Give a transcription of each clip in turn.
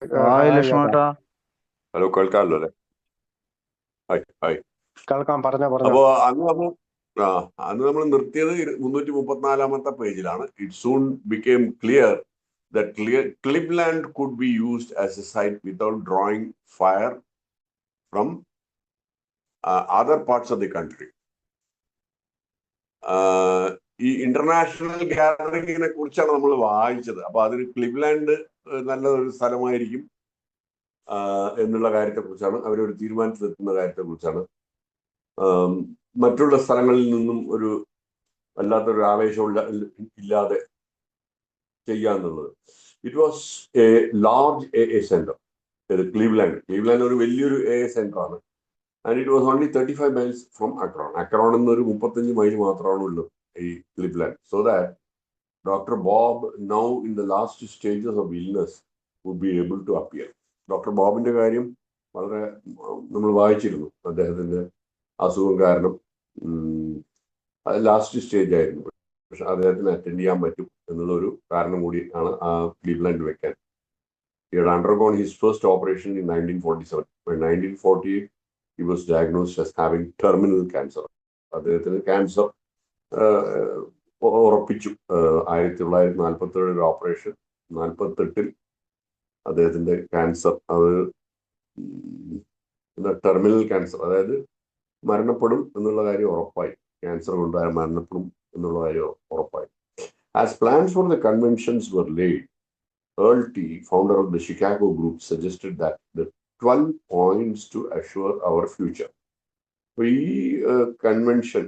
Hi hi ലക്ഷ്മണേട്ടാ. Hello, കേൾക്കാമല്ലോ അല്ലേ? Hi hi. കേൾക്കാം, പറഞ്ഞോ. അപ്പോ അന്ന് നമ്മൾ ആ അന്ന് നമ്മൾ നിർത്തിയത് 334-ാമത്തെ പേജിലാണ്. It soon became clear that Cleveland could be used as a site without drawing fire from other parts of the country. ഈ ഇന്റർനാഷണൽ ഗാദറിങ്ങിനെ കുറിച്ചാണ് നമ്മൾ വായിച്ചത്. അപ്പൊ അതിന് ക്ലിവ്ലാൻഡ് നല്ലൊരു സ്ഥലമായിരിക്കും എന്നുള്ള കാര്യത്തെക്കുറിച്ചാണ്, അവരൊരു തീരുമാനത്തിലെത്തുന്ന കാര്യത്തെക്കുറിച്ചാണ്. മറ്റുള്ള സ്ഥലങ്ങളിൽ നിന്നും ഒരു വല്ലാത്തൊരു ആവേശം ഇല്ലാതെ ചെയ്യാന്നുള്ളത്. It was a large a center. Cleveland ഒരു വലിയൊരു സെന്റർ ആണ്. And it was only 35 miles from Akron. അക്രോണിൽ നിന്ന് ഒരു 35 മൈൽ മാത്രമാണ് ഉള്ളത് ഈ Cleveland. So that doctor Bob now in the last stages of illness would be able to appear. Doctor ബോബിന്റെ കാര്യം വളരെ നമ്മൾ വായിച്ചിരുന്നു. അദ്ദേഹത്തിന്റെ അസുഖം കാരണം അത് ലാസ്റ്റ് സ്റ്റേജ് ആയിരുന്നു. പക്ഷെ അദ്ദേഹത്തിന് അറ്റൻഡ് ചെയ്യാൻ പറ്റും എന്നുള്ളൊരു കാരണം കൂടി ആണ് ആ ക്ലീവ്ലാൻഡ് വെക്കാൻ. He had undergone his first operation in 1947. By 1948, he was diagnosed as having terminal cancer. അദ്ദേഹത്തിന് ക്യാൻസർ ഉറപ്പിച്ചു. 1947 ഓപ്പറേഷൻ, 48 അദ്ദേഹത്തിന്റെ ക്യാൻസർ, അത് ടെർമിനൽ ക്യാൻസർ, അതായത് മരണപ്പെടും എന്നുള്ള കാര്യം ഉറപ്പായി. ക്യാൻസർ കൊണ്ട് മരണപ്പെടും എന്നുള്ള കാര്യം ഉറപ്പായി. As plans for the conventions were laid, Earl T, founder of the Chicago group, suggested that the 12 points to assure our future. അപ്പൊ ഈ കൺവെൻഷൻ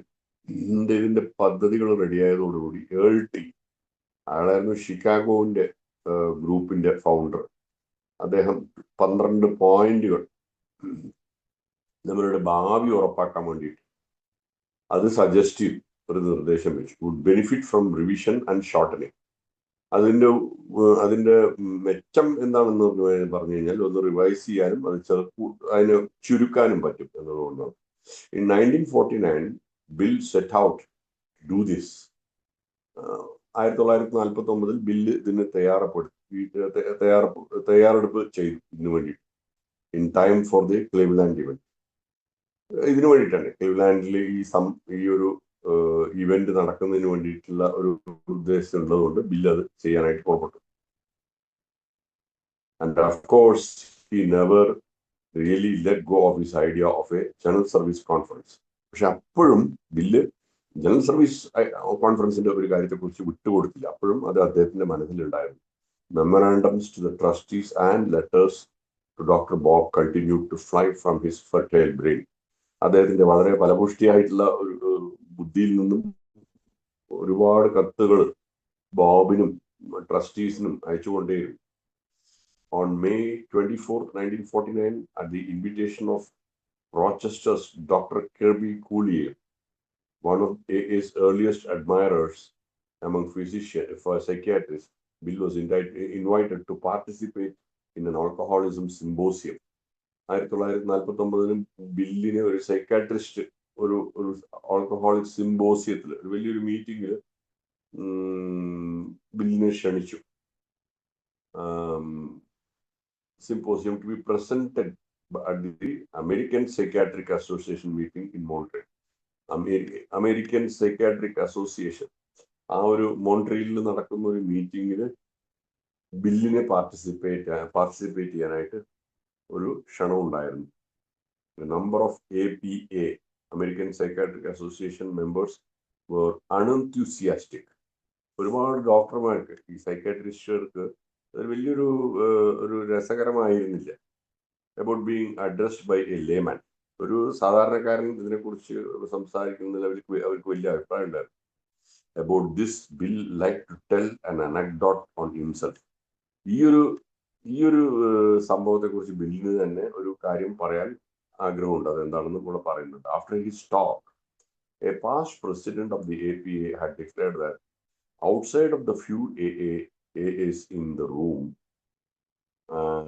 ഇതിന്റെ പദ്ധതികൾ റെഡിയായതോടുകൂടി ഏൾ ടി, അയാളായിരുന്നു ഷിക്കാഗോവിന്റെ ഗ്രൂപ്പിന്റെ ഫൗണ്ടർ. അദ്ദേഹം 12 പോയിന്റുകൾ നമ്മളുടെ ഭാവി ഉറപ്പാക്കാൻ വേണ്ടിയിട്ട് അത് സജസ്റ്റ് ചെയ്തു, ഒരു നിർദ്ദേശം വെച്ചു. Would benefit from revision and shortening. അതിന്റെ മെച്ചം എന്താണെന്ന് പറഞ്ഞു കഴിഞ്ഞാൽ ഒന്ന് റിവൈസ് ചെയ്യാനും അതിനെ ചുരുക്കാനും പറ്റും എന്നുള്ളതുകൊണ്ടാണ്. In 1949 Bill set out do this. 1949 Bill ഇതിന് തയ്യാറെടുപ്പ് ചെയ്തു ഇതിനു വേണ്ടി, in time for the Cleveland event. ഇതിനു വേണ്ടിയിട്ടാണ് ക്ലീവ്ലാൻഡിൽ ഈ ഒരു ഇവന്റ് നടക്കുന്നതിന് വേണ്ടിയിട്ടുള്ള ഒരു ഉദ്ദേശം ഉള്ളതുകൊണ്ട് ബില്ല് അത് ചെയ്യാനായിട്ട് പുറപ്പെട്ടു. And of course he never really let go of his idea of A general service conference. പക്ഷെ അപ്പോഴും ബില്ല് ജനറൽ സർവീസ് കോൺഫറൻസിന്റെ ഒരു കാര്യത്തെക്കുറിച്ച് വിട്ടുകൊടുത്തില്ല. അപ്പോഴും അത് അദ്ദേഹത്തിന്റെ മനസ്സിലുണ്ടായിരുന്നു. Memorandums to the trustees and letters to doctor Bob continue to fly from his fertile brain. അദ്ദേഹത്തിന്റെ വളരെ ഫലപുഷ്ടിയായിട്ടുള്ള ഒരു ബുദ്ധിയിൽ നിന്നും ഒരുപാട് കത്തുകൾ ബോബിനും ട്രസ്റ്റീസിനും അയച്ചുകൊണ്ടേയിരുന്നു. On May 24th, 1949, at the invitation of Rochester's Dr. Kirby Collier, one of AA's earliest admirers among psychiatrists, Bill was invited to participate in an alcoholism symposium. 1949 ബില്ലിന് ഒരു psychiatrist ഒരു ആൽക്കഹോളിക് സിംബോസിയത്തിൽ, ഒരു വലിയൊരു മീറ്റിംഗിൽ ബില്ലിനെ ക്ഷണിച്ചു. Symposium to be presented at the American Psychiatric Association meeting in Montreal. American psychiatric association ആ ഒരു മോൺട്രിയലിൽ നടക്കുന്ന ഒരു മീറ്റിംഗിൽ ബില്ലിനെ പാർട്ടിസിപ്പേറ്റ് ചെയ്യാനായിട്ട് ഒരു ക്ഷണം ഉണ്ടായിരുന്നു. Number of APA, American psychiatric association members were unenthusiastic. ഒരുപാട് ഡോക്ടർമാർക്ക്, ഈ സൈക്കാട്രിസ്റ്റുകൾക്ക് അത് വലിയൊരു രസകരമായിരുന്നില്ല. About being addressed by a layman. ഒരു സാധാരണക്കാരൻ ഇതിനെക്കുറിച്ച് സംസാരിക്കുന്നതിൽ അവർക്ക് വലിയ അഭിപ്രായം ഉണ്ടായിരുന്നു. About this Bill like to tell an anecdote on himself. ഈ ഒരു സംഭവത്തെക്കുറിച്ച് ബില്ലിന് തന്നെ ഒരു കാര്യം പറയാൻ ആഗ്രഹമുണ്ട്. അതെന്താണെന്ന് കൂടെ പറയുന്നുണ്ട്. After his talk, A past president of the APA had declared that outside of the few AAs in the room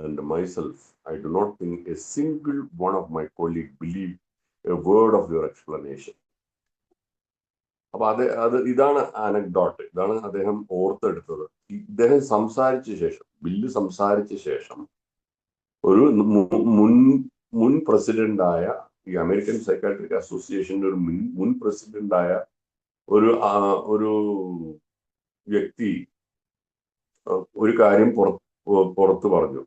and myself, I do not think a single one of my colleagues believed a word of your explanation. അപ്പൊ ഇതാണ് anecdote, ഇതാണ് അദ്ദേഹം ഓർത്തെടുത്തത്. ഇദ്ദേഹം സംസാരിച്ച ശേഷം, bill സംസാരിച്ച ശേഷം ഒരു മുൻ മുൻ പ്രസിഡന്റായ ഈ അമേരിക്കൻ സൈക്കാട്രിക് അസോസിയേഷന്റെ ഒരു മുൻ പ്രസിഡന്റായ ഒരു വ്യക്തി ഒരു കാര്യം പുറത്തു പറഞ്ഞു.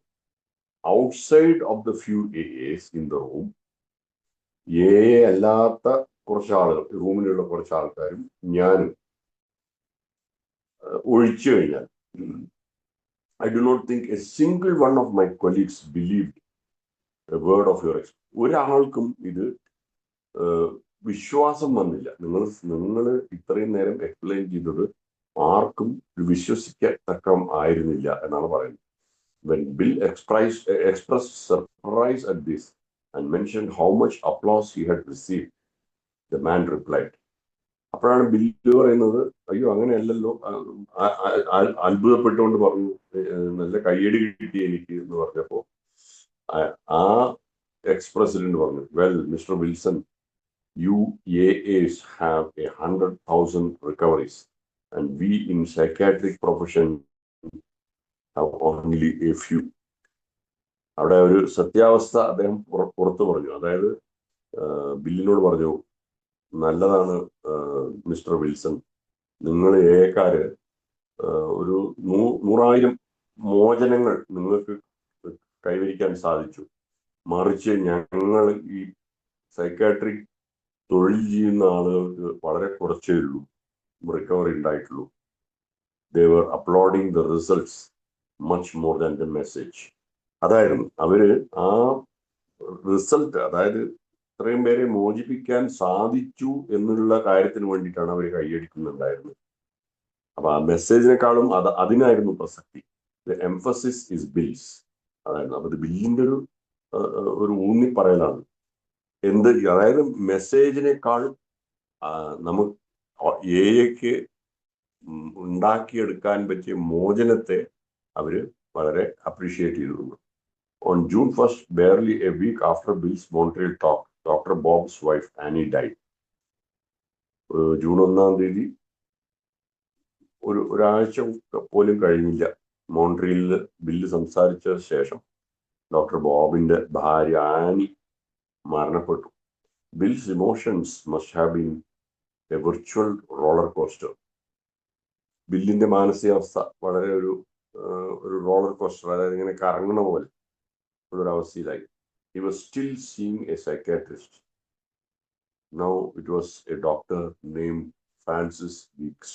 Outside of the few as in the room, A അല്ലാത്ത കുറച്ച് ആളുകൾ, റൂമിലുള്ള കുറച്ച് ആൾക്കാരും ഞാനും ഒഴിച്ചു കഴിഞ്ഞാൽ, I do not think a single one of my colleagues believed a word of your explanation. ഒരാൾക്കും ഇത് വിശ്വാസം വന്നില്ല. നിങ്ങൾ ഇത്രയും നേരം എക്സ്പ്ലെയിൻ ചെയ്തത് ആർക്കും വിശ്വസിക്കത്തക്കം ആയിരുന്നില്ല എന്നാണ് പറയുന്നത്. When Bill expressed surprise at this and mentioned how much applause he had received, the man replied. അപ്പോഴാണ് ബില്ല് പറയുന്നത്, അയ്യോ അങ്ങനെയല്ലല്ലോ, അത്ഭുതപ്പെട്ടുകൊണ്ട് പറഞ്ഞു, നല്ല കയ്യടി കിട്ടി എനിക്ക് എന്ന് പറഞ്ഞപ്പോ ആ എക്സ് പ്രസിഡന്റ് പറഞ്ഞു, well mister Wilson, you AAs have 100,000 recoveries and we in psychiatric profession have only a few. അവിടെ ഒരു സത്യാവസ്ഥ അദ്ദേഹം പുറത്തു പറഞ്ഞു. അതായത് ബില്ലിനോട് പറഞ്ഞു, നല്ലതാണ് മിസ്റ്റർ വിൽസൺ, നിങ്ങൾ ഏക്കാര് ഒരു 100,000 മോചനങ്ങൾ നിങ്ങൾക്ക് കൈവരിക്കാൻ സാധിച്ചു. മറിച്ച് ഞങ്ങൾ ഈ സൈക്കാട്രിക് തൊഴിൽ ചെയ്യുന്ന ആളുകൾക്ക് വളരെ കുറച്ചേ ഉള്ളൂ റിക്കവറി ഉണ്ടായിട്ടുള്ളൂ. They were uploading the results much more than the message. അതായിരുന്നു അവര് ആ റിസൾട്ട്, അതായത് ഇത്രയും പേരെ മോചിപ്പിക്കാൻ സാധിച്ചു എന്നുള്ള കാര്യത്തിന് വേണ്ടിയിട്ടാണ് അവർ കൈയടിക്കുന്നുണ്ടായിരുന്നത്. അപ്പൊ ആ മെസ്സേജിനെക്കാളും അതിനായിരുന്നു പ്രസക്തി. The emphasis is bills. അതായിരുന്നു. അപ്പൊ ബില്ലിന്റെ ഒരു ഊന്നിപ്പറയലാണ്. അതായത് മെസ്സേജിനേക്കാളും നമുക്ക് എക്ക് ഉണ്ടാക്കിയെടുക്കാൻ പറ്റിയ മോചനത്തെ അവര് വളരെ അപ്രീഷിയേറ്റ് ചെയ്തിരുന്നു. On June 1st, barely a week after Bill's Montreal talk, Dr. Bob's wife Annie died. June 1-ാം തീയതി ഒരാഴ്ച പോലും കഴിഞ്ഞില്ല മോൺട്രിയലിൽ ബില്ല് സംസാരിച്ച ശേഷം ഡോക്ടർ ബോബിന്റെ ഭാര്യ ആനി മരണപ്പെട്ടു. Bills emotions must have been A virtual roller coaster. ബില്ലിന്റെ മാനസികാവസ്ഥ വളരെ ഒരു റോളർ കോസ്റ്റർ, അതായത് ഇങ്ങനെ കറങ്ങണ പോലെ ഒരവസ്ഥയിലായി. He was still seeing a psychiatrist. Now it was a doctor named Francis Weeks.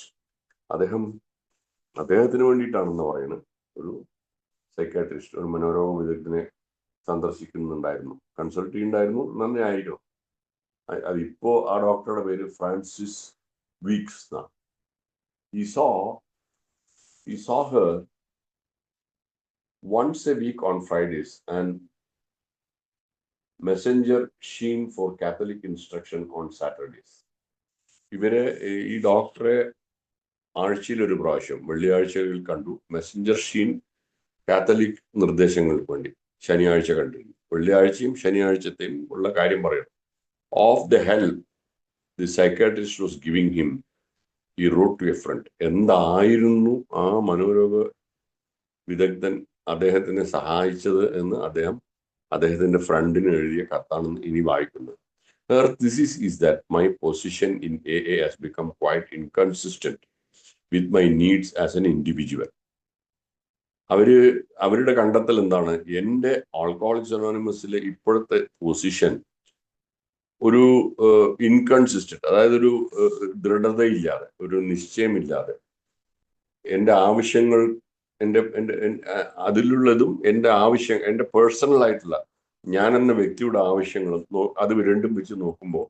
അദ്ദേഹത്തിന് വേണ്ടിയിട്ടാണെന്ന് പറയുന്നത് ഒരു സൈക്കാട്രിസ്റ്റ്, ഒരു മനോരോഗ വിദഗ്ധനെ സന്ദർശിക്കുന്നുണ്ടായിരുന്നു, കൺസൾട്ട് ചെയ്യുന്നുണ്ടായിരുന്നു തന്നെ ആയിരിക്കും. അതിപ്പോ ആ ഡോക്ടറുടെ പേര് ഫ്രാൻസിസ് വീക്സ് എന്നാണ്. He saw her once a week on Fridays and messenger sheen for Catholic instruction on Saturdays. ഈ ഡോക്ടറെ ആഴ്ചയിൽ ഒരു പ്രാവശ്യം വെള്ളിയാഴ്ചകളിൽ കണ്ടു. മെസ്സഞ്ചർ ഷീൻ കാത്തലിക് നിർദ്ദേശങ്ങൾക്ക് വേണ്ടി ശനിയാഴ്ച കണ്ടിരുന്നു. വെള്ളിയാഴ്ചയും ശനിയാഴ്ചത്തെയും ഉള്ള കാര്യം പറയണം. Of the help the psychiatrist was giving him, he wrote to a friend. എന്തായിരുന്നു ആ മനോരോഗ വിദഗ്ധൻ അദ്ദേഹത്തിനെ സഹായിച്ചത് എന്ന് അദ്ദേഹത്തിന്റെ ഫ്രണ്ടിന് എഴുതിയ കത്താണെന്ന് ഇനി വായിക്കുന്നത്. Her thesis is that my position in AA has become quite inconsistent with my needs as an individual. അവരുടെ കണ്ടെത്തൽ എന്താണ്? എൻ്റെ ആൽക്കഹോളിക്സ് അനോണിമസിലെ ഇപ്പോഴത്തെ പൊസിഷൻ ഒരു ഇൻകൺസിസ്റ്റന്റ്, അതായത് ഒരു ദൃഢതയില്ലാതെ, ഒരു നിശ്ചയമില്ലാതെ, എൻ്റെ ആവശ്യങ്ങൾ, അതിലുള്ളതും എൻ്റെ പേഴ്സണൽ ആയിട്ടുള്ള ഞാൻ എന്ന വ്യക്തിയുടെ ആവശ്യങ്ങളും അത് രണ്ടും വെച്ച് നോക്കുമ്പോൾ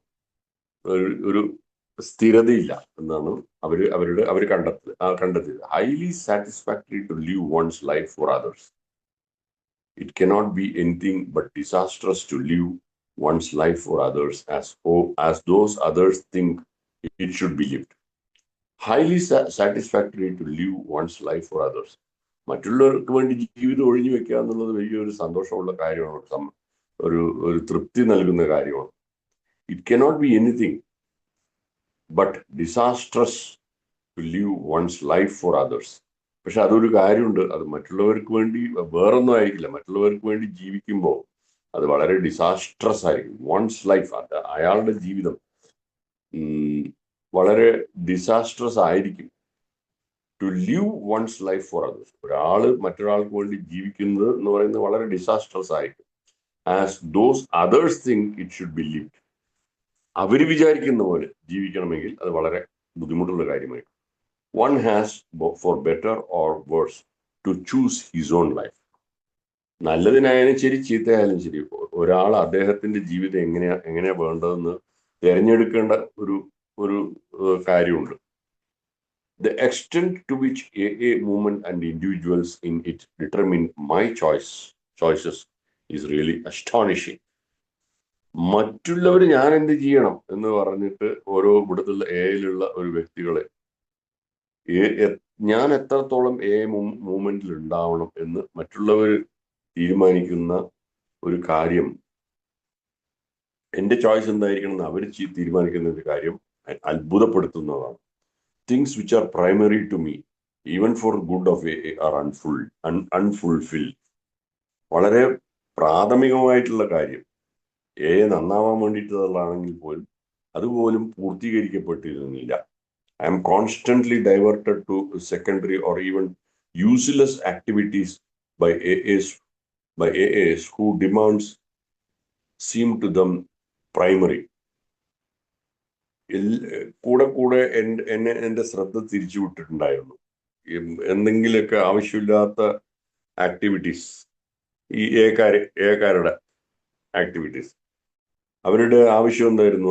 ഒരു സ്ഥിരതയില്ല എന്നാണ് അവർ കണ്ടെത്തിയത്. Highly satisfactory to live one's life for others. It cannot be anything but disastrous to live one's life for others as those others think it should be lived. Highly satisfactory to live one's life for others. മറ്റുള്ളവർക്ക് വേണ്ടി ജീവിതം ഒഴിഞ്ഞു വെക്കുക എന്നുള്ളത് വലിയൊരു സന്തോഷമുള്ള കാര്യമാണ്, ഒരു തൃപ്തി നൽകുന്ന കാര്യമാണ്. It cannot be anything but disastrous to live one's life for others പക്ഷെ അതൊരു കാര്യമുണ്ട്, അത് മറ്റുള്ളവർക്ക് വേണ്ടി വേറൊന്നും ആയിരിക്കില്ല. മറ്റുള്ളവർക്ക് വേണ്ടി ജീവിക്കുമ്പോൾ അത് വളരെ ഡിസാസ്ട്രസ് ആയിരിക്കും. വൺസ് ലൈഫ്, അത് അയാളുടെ ജീവിതം വളരെ ഡിസാസ്ട്രസ് ആയിരിക്കും. To live one's life for others, ഒരാള് മറ്റൊരാൾക്ക് വേണ്ടി ജീവിക്കുന്നത് എന്ന് പറയുന്നത് വളരെ ഡിസാസ്ട്രസ് ആയിരിക്കും. As those others think it should be lived, അവർ വിചാരിക്കുന്ന പോലെ ജീവിക്കണമെങ്കിൽ അത് വളരെ ബുദ്ധിമുട്ടുള്ള കാര്യമായിരിക്കും. One has for better or worse to choose his own life. നല്ലതിനായാലും ശരി ചീത്തയായാലും ശരി, ഒരാൾ അദ്ദേഹത്തിന്റെ ജീവിതം എങ്ങനെയാ വേണ്ടതെന്ന് തിരഞ്ഞെടുക്കേണ്ട ഒരു ഒരു കാര്യമുണ്ട്. The extent to which AA movement and individuals in it determine my choices is really astonishing. മറ്റുള്ളവർ ഞാൻ എന്ത് ചെയ്യണം എന്ന് പറഞ്ഞിട്ട് ഓരോ ഇവിടത്തുള്ള എയിലുള്ള ഒരു വ്യക്തികളെ ഞാൻ എത്രത്തോളം മൂവ്മെന്റിൽ ഉണ്ടാവണം എന്ന് മറ്റുള്ളവർ തീരുമാനിക്കുന്ന ഒരു കാര്യം, എന്റെ ചോയ്സ് എന്തായിരിക്കണം എന്ന് അവർ തീരുമാനിക്കുന്ന ഒരു കാര്യം അത്ഭുതപ്പെടുത്തുന്നതാണ്. Things which are primary to me, even for good of AA, are unfulfilled. വളരെ പ്രാഥമികമായിട്ടുള്ള കാര്യം നന്നാവാൻ വേണ്ടിയിട്ടുള്ളതാണെങ്കിൽ പോലും അതുപോലും പൂർത്തീകരിക്കപ്പെട്ടിരുന്നില്ല. I am constantly diverted to secondary or even useless activities by AAs who demands seem to them primary. കൂടെ എന്റെ ശ്രദ്ധ തിരിച്ചു വിട്ടിട്ടുണ്ടായിരുന്നു. എന്തെങ്കിലുമൊക്കെ ആവശ്യമില്ലാത്ത ആക്ടിവിറ്റീസ്, ഈ ഏകാരുടെ ആക്ടിവിറ്റീസ്, അവരുടെ ആവശ്യം എന്തായിരുന്നു?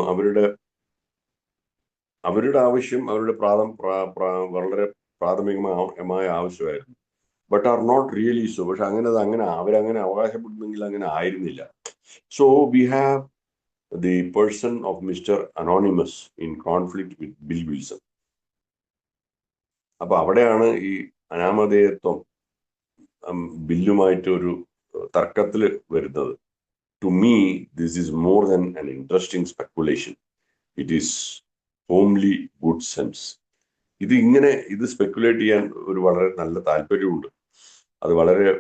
അവരുടെ ആവശ്യം അവരുടെ വളരെ പ്രാഥമികമായ ആവശ്യമായിരുന്നു. But are not really so. പക്ഷെ അങ്ങനെ അവരങ്ങനെ അവകാശപ്പെടുന്നെങ്കിൽ അങ്ങനെ ആയിരുന്നില്ല. So we have the person of Mr. Anonymous in conflict with Bill Wilson. അപ്പൊ അവിടെയാണ് ഈ അനാമധേയത്വം ബില്ലുമായിട്ട് ഒരു തർക്കത്തിൽ വരുന്നത്. To me this is more than an interesting speculation, it is homely good sense. ഇത് സ്പെക്കുലേറ്റ് ചെയ്യാൻ ഒരു വളരെ നല്ല താല്പര്യമുണ്ട്. അത് വളരെ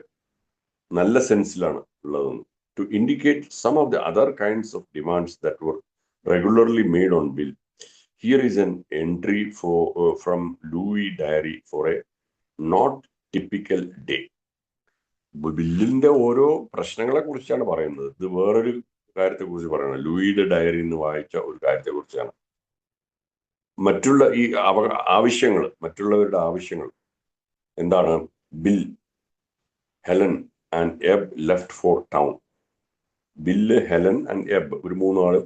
നല്ല സെൻസിലാണ് ഉള്ളതെന്ന്. To indicate some of the other kinds of demands that were regularly made on Bill, here is an entry from Louis Diary for a not typical day. ബില്ലിന്റെ ഓരോ പ്രശ്നങ്ങളെ കുറിച്ചാണ് പറയുന്നത്. ഇത് വേറൊരു കാര്യത്തെ കുറിച്ച് പറയണം. ലൂയിയുടെ ഡയറി എന്ന് വായിച്ച ഒരു കാര്യത്തെ കുറിച്ചാണ്. മറ്റുള്ള ഈ മറ്റുള്ളവരുടെ ആവശ്യങ്ങൾ എന്താണ്? Bill, Helen and Eb left for town. Bill, Helen and Eb, ഒരു മൂന്നാള്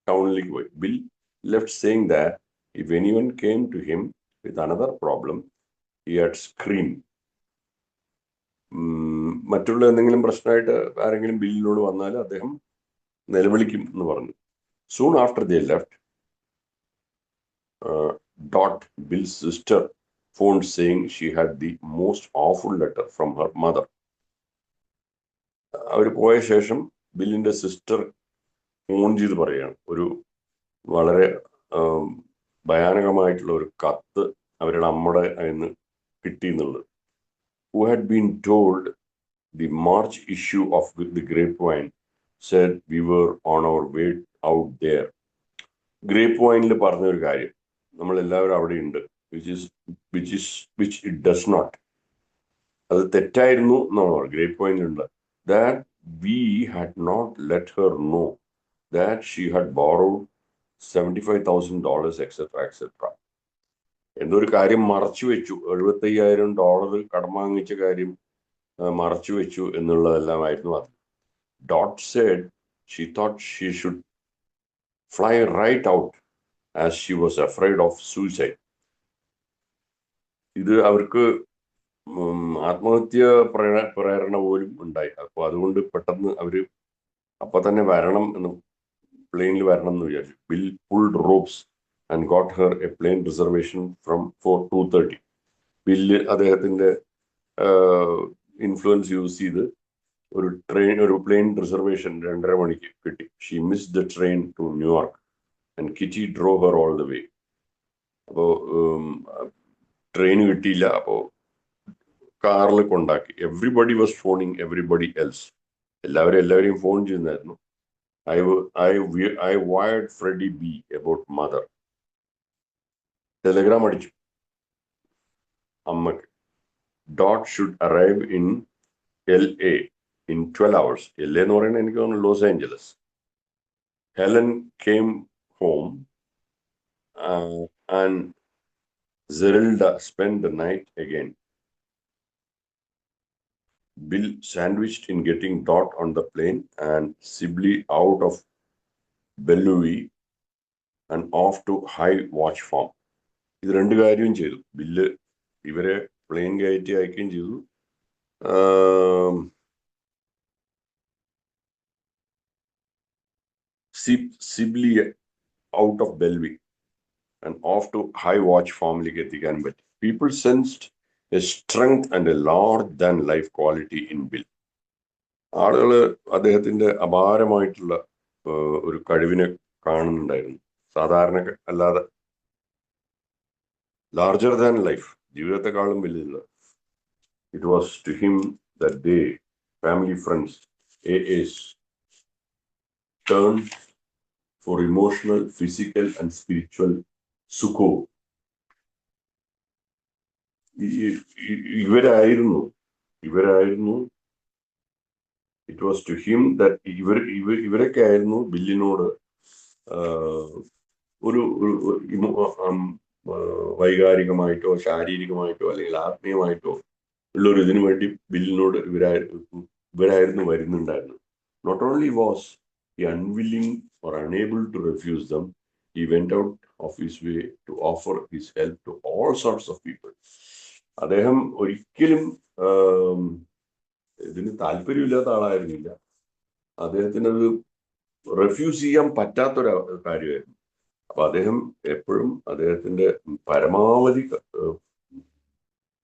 ടൗണിലേക്ക് പോയി. Bill left saying that if anyone came to him with another problem he had scream. മറ്റുള്ള എന്തെങ്കിലും പ്രശ്നമായിട്ട് ആരെങ്കിലും ബില്ലിനോട് വന്നാൽ അദ്ദേഹം നിലവിളിക്കും എന്ന് പറഞ്ഞു. Soon after they left, Dot Bill's sister phone saying she had the most awful letter from her mother. അവർ പോയ ശേഷം ബില്ലിന്റെ സിസ്റ്റർ ഫോൺ ചെയ്ത് പറയുകയാണ്, ഒരു വളരെ ഭയാനകമായിട്ടുള്ള ഒരു കത്ത് അവരുടെ അമ്മയുടെ നിന്ന് കിട്ടി എന്നുള്ളത്. Who had been told the March issue of the Grapevine said we were on our way out there. Grapevine-ൽ പറഞ്ഞ ഒരു കാര്യം നമ്മൾ എല്ലാവരും അവിടെ ഉണ്ട്, which it does not. അത് തെറ്റായിരുന്നു എന്നാണ് Grapevine-ലുണ്ട്. That we had not let her know that she had borrowed $75,000 etc. എന്തൊരു കാര്യം മറച്ചു വെച്ചു, $75,000 കടം വാങ്ങിച്ച കാര്യം മറച്ചു വെച്ചു എന്നുള്ളതെല്ലാമായിരുന്നു അത്. Dot said she thought she should fly right out as she was afraid of suicide. ഇത് അവർക്ക് ആത്മഹത്യ പ്രേരണ പോലും ഉണ്ടായി. അപ്പോൾ അതുകൊണ്ട് പെട്ടെന്ന് അവര് അപ്പൊ തന്നെ വരണം എന്ന്, പ്ലെയിനിൽ വരണം എന്ന് വിചാരിച്ചു. Bill pulled ropes and got her a plane reservation for 2:30. Bill അദ്ദേഹത്തിന്റെ ഇൻഫ്ലുവൻസ് യൂസ് ചെയ്ത് ഒരു പ്ലെയിൻ റിസർവേഷൻ 2:30 മണിക്ക് കിട്ടി. She missed the train to New York and Kitty drove her all the way. അപ്പോൾ ട്രെയിൻ കിട്ടിയില്ല. അപ്പോൾ കാറിൽ കൊണ്ടാക്കി. Everybody was phoning everybody else. എല്ലാവരെയും ഫോൺ ചെയ്യുന്നായിരുന്നു. I wired Freddie B about mother. Telegram അടിച്ചു അമ്മക്ക്. Dot should arrive in LA in 12 hours. LA എന്ന് പറയുന്നത് എനിക്ക് തോന്നുന്നു loss Angeles. Helen came home and Zerilda spent the night again. Bill sandwiched in getting Dot on the plane and Sibley out of Bellevue and off to High Watch Farm. ഇത് രണ്ട് കാര്യവും ചെയ്തു. Bill ഇവരെ plain കയറ്റി അയക്കുകയും ചെയ്തു. Sibley out of Bellevue and off to High Watch ഫാമിലേക്ക് എത്തിക്കാനും പറ്റി. People sensed a strength and a large than life quality in Bill. ആളുകൾ അദ്ദേഹത്തിന്റെ അപാരമായിട്ടുള്ള ഒരു കഴിവിനെ കാണുന്നുണ്ടായിരുന്നു. സാധാരണ അല്ലാതെ larger than life, ജീവിതത്തെക്കാളും വലുതുള്ള. It was to him that they, family friends, AAs, turned for emotional, physical and spiritual സുഖോ. ഇവരായിരുന്നു it was to him that ഇവരൊക്കെ ആയിരുന്നു ബില്ലിനോട് ഒരു വൈകാരികമായിട്ടോ ശാരീരികമായിട്ടോ അല്ലെങ്കിൽ ആത്മീയമായിട്ടോ ഉള്ളൊരു ഇതിനു വേണ്ടി ബില്ലിനോട് ഇവരായിരുന്നു വരുന്നുണ്ടായിരുന്നത്. Not only was he unwilling or unable to refuse them, he went out of his way to offer his help to all sorts of people. അദ്ദേഹം ഒരിക്കലും ഇതിന് താല്പര്യമില്ലാത്ത ആളായിരുന്നില്ല. അദ്ദേഹത്തിനത് റെഫ്യൂസ് ചെയ്യാൻ പറ്റാത്തൊരു കാര്യമായിരുന്നു. അപ്പൊ അദ്ദേഹം എപ്പോഴും അദ്ദേഹത്തിന്റെ